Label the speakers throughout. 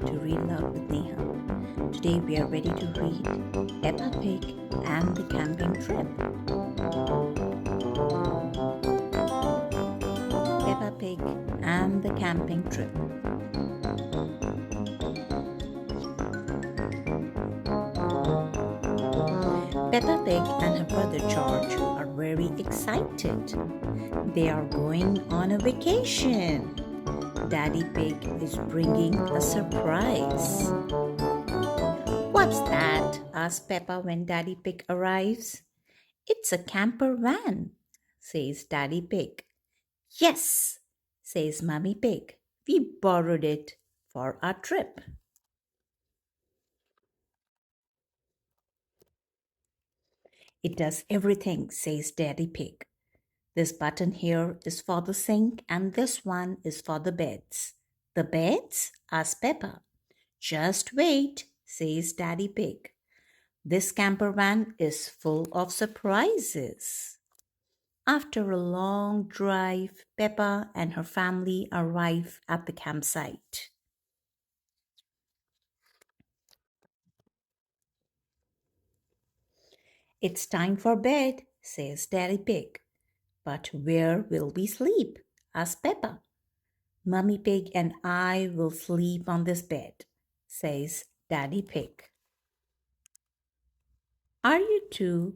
Speaker 1: to Read Aloud with Neha. Today we are ready to read Peppa Pig and the Camping Trip. Peppa Pig and the Camping Trip. Peppa Pig and her brother George are very excited. They are going on a vacation. Daddy Pig is bringing a surprise. What's that? Asks Peppa when Daddy Pig arrives. It's a camper van, says Daddy Pig. Yes, says Mummy Pig. We borrowed it for our trip. It does everything, says Daddy Pig. This button here is for the sink and this one is for the beds. The beds? Asks Peppa. Just wait, says Daddy Pig. This camper van is full of surprises. After a long drive, Peppa and her family arrive at the campsite. It's time for bed, says Daddy Pig. But where will we sleep? Asks Peppa. Mummy Pig and I will sleep on this bed, says Daddy Pig. Are you two?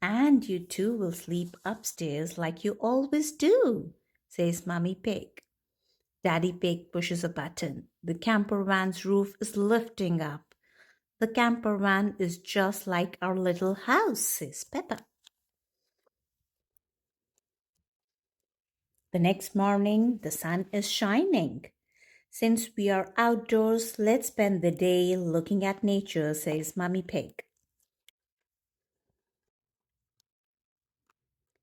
Speaker 1: And you two will sleep upstairs like you always do, says Mummy Pig. Daddy Pig pushes a button. The camper van's roof is lifting up. The camper van is just like our little house, says Peppa. The next morning, the sun is shining. Since we are outdoors, let's spend the day looking at nature, says Mummy Pig.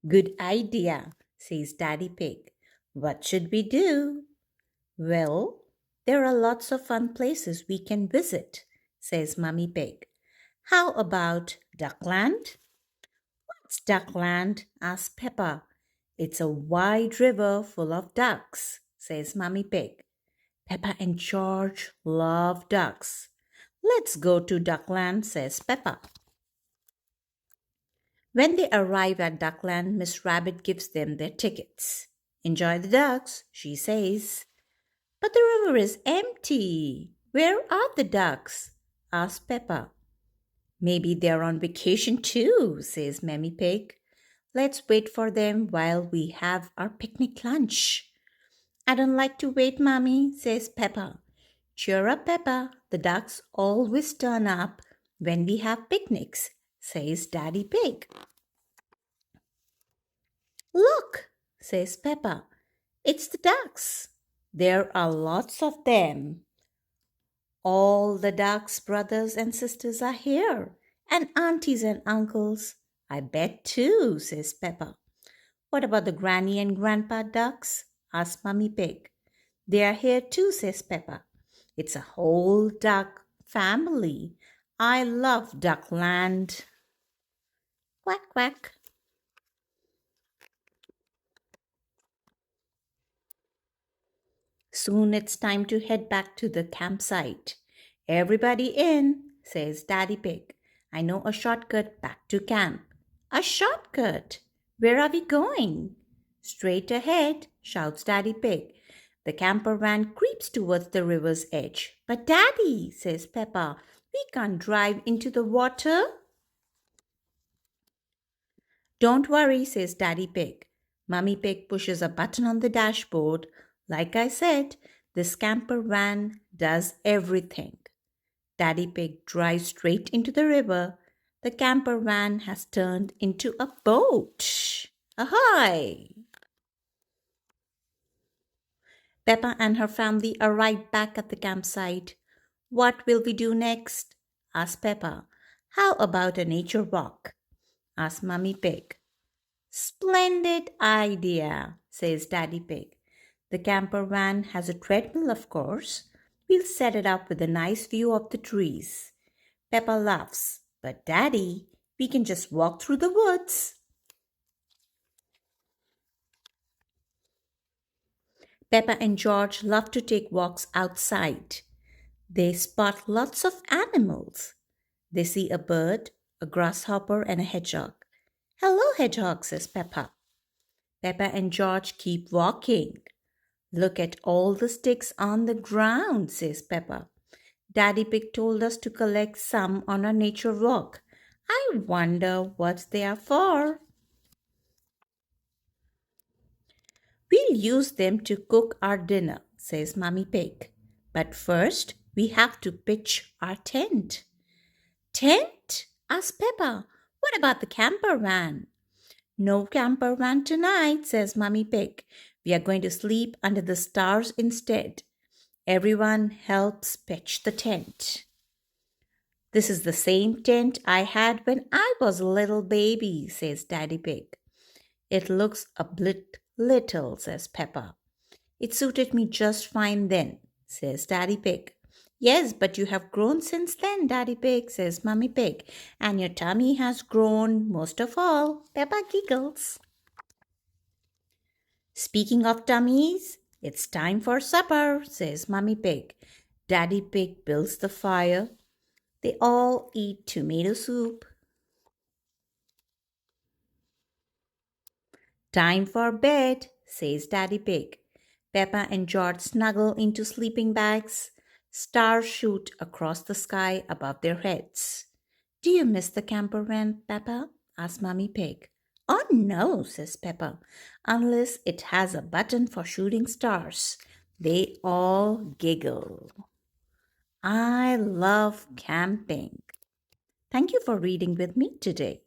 Speaker 1: Good idea, says Daddy Pig. What should we do? Well, there are lots of fun places we can visit, says Mummy Pig. How about Duckland? What's Duckland? Asks Peppa. It's a wide river full of ducks, says Mummy Pig. Peppa and George love ducks. Let's go to Duckland, says Peppa. When they arrive at Duckland, Miss Rabbit gives them their tickets. Enjoy the ducks, she says. But the river is empty. Where are the ducks? Asks Peppa. Maybe they're on vacation too, says Mammy Pig. Let's wait for them while we have our picnic lunch. I don't like to wait, Mommy, says Peppa. Cheer up, Peppa. The ducks always turn up when we have picnics, says Daddy Pig. Look, says Peppa. It's the ducks. There are lots of them. All the ducks' brothers and sisters are here, and aunties and uncles. I bet too, says Peppa. What about the granny and grandpa ducks? Asks Mummy Pig. They are here too, says Peppa. It's a whole duck family. I love Duckland. Quack, quack. Soon it's time to head back to the campsite. Everybody in, says Daddy Pig. I know a shortcut back to camp. A shortcut? Where are we going? Straight ahead, shouts Daddy Pig. The camper van creeps towards the river's edge. But Daddy, says Peppa, we can't drive into the water. Don't worry, says Daddy Pig. Mummy Pig pushes a button on the dashboard. Like I said, this camper van does everything. Daddy Pig drives straight into the river. The camper van has turned into a boat. Ahoy! Peppa and her family arrive back at the campsite. What will we do next? Asks Peppa. How about a nature walk? Asks Mummy Pig. Splendid idea, says Daddy Pig. The camper van has a treadmill, of course. We'll set it up with a nice view of the trees. Peppa laughs. But Daddy, we can just walk through the woods. Peppa and George love to take walks outside. They spot lots of animals. They see a bird, a grasshopper, and a hedgehog. Hello, hedgehog, says Peppa. Peppa and George keep walking. Look at all the sticks on the ground, says Peppa. Daddy Pig told us to collect some on our nature walk. I wonder what they are for. We'll use them to cook our dinner, says Mummy Pig. But first, we have to pitch our tent. Tent? Asked Peppa. What about the camper van? No camper van tonight, says Mummy Pig. We are going to sleep under the stars instead. Everyone helps pitch the tent. This is the same tent I had when I was a little baby, says Daddy Pig. It looks a bit little, says Peppa. It suited me just fine then, says Daddy Pig. Yes, but you have grown since then, Daddy Pig, says Mummy Pig. And your tummy has grown most of all. Peppa giggles. Speaking of tummies, it's time for supper, says Mummy Pig. Daddy Pig builds the fire. They all eat tomato soup. Time for bed, says Daddy Pig. Peppa and George snuggle into sleeping bags. Stars shoot across the sky above their heads. Do you miss the camper van, Peppa? Asks Mummy Pig. Oh no, says Peppa, unless it has a button for shooting stars. They all giggle. I love camping. Thank you for reading with me today.